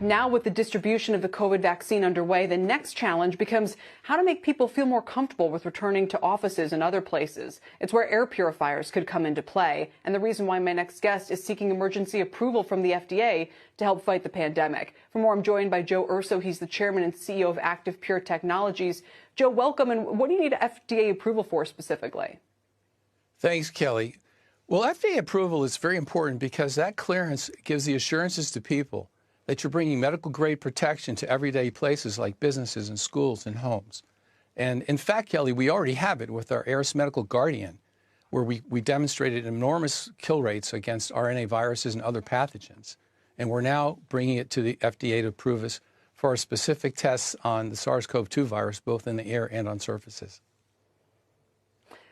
Now, with the distribution of the COVID vaccine underway, the next challenge becomes how to make people feel more comfortable with returning to offices and other places. It's where air purifiers could come into play. And the reason why my next guest is seeking emergency approval from the FDA to help fight the pandemic. For more, I'm joined by Joe Urso. He's the chairman and CEO of Active Pure Technologies. Joe, welcome. And what do you need FDA approval for specifically? Thanks, Kelly. Well, FDA approval is very important because that clearance gives the assurances to people that you're bringing medical-grade protection to everyday places like businesses and schools and homes. And in fact, Kelly, we already have it with our Aeris Medical Guardian, where we demonstrated enormous kill rates against RNA viruses and other pathogens. And we're now bringing it to the FDA to approve us for our specific tests on the SARS-CoV-2 virus, both in the air and on surfaces.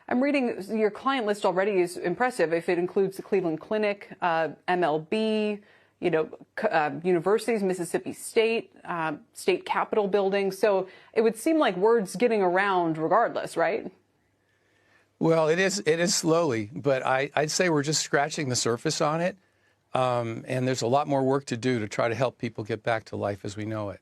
I'm reading your client list already is impressive. If it includes the Cleveland Clinic, MLB, universities, Mississippi State, state capitol buildings. So it would seem like word's getting around regardless, right? Well, it is slowly, but I'd say we're just scratching the surface on it. And there's a lot more work to do to try to help people get back to life as we know it.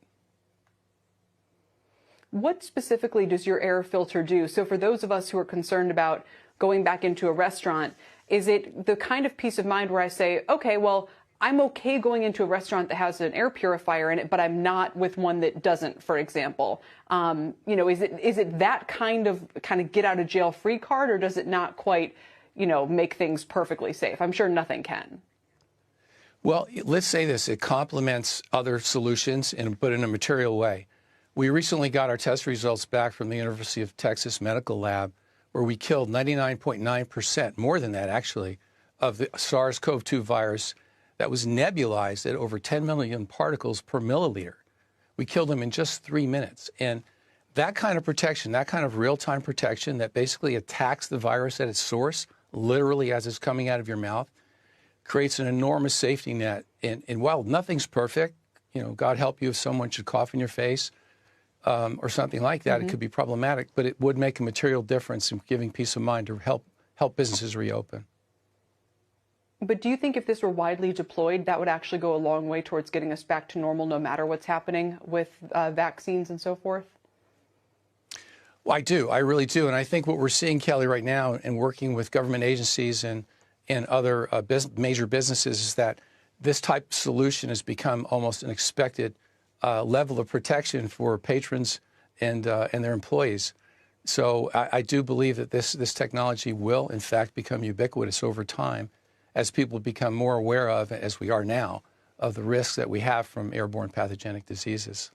What specifically does your air filter do? So for those of us who are concerned about going back into a restaurant, is it the kind of peace of mind where I say, okay, well, I'm okay going into a restaurant that has an air purifier in it, but I'm not with one that doesn't, for example. Is it that kind of get out of jail free card, or does it not quite, make things perfectly safe? I'm sure nothing can. Well, let's say this, it complements other solutions but in a material way. We recently got our test results back from the University of Texas Medical Lab, where we killed 99.9%, more than that actually, of the SARS-CoV-2 virus that was nebulized at over 10 million particles per milliliter. We killed them in just 3 minutes. And that kind of protection, that kind of real-time protection that basically attacks the virus at its source, literally as it's coming out of your mouth, creates an enormous safety net. And while nothing's perfect, God help you if someone should cough in your face or something like that, it could be problematic, but it would make a material difference in giving peace of mind to help businesses reopen. But do you think if this were widely deployed, that would actually go a long way towards getting us back to normal, no matter what's happening with vaccines and so forth? Well, I do. I really do. And I think what we're seeing, Kelly, right now, and working with government agencies and other major businesses, is that this type of solution has become almost an expected level of protection for patrons and their employees. So I do believe that this technology will, in fact, become ubiquitous over time, as people become more aware of, as we are now, of the risks that we have from airborne pathogenic diseases.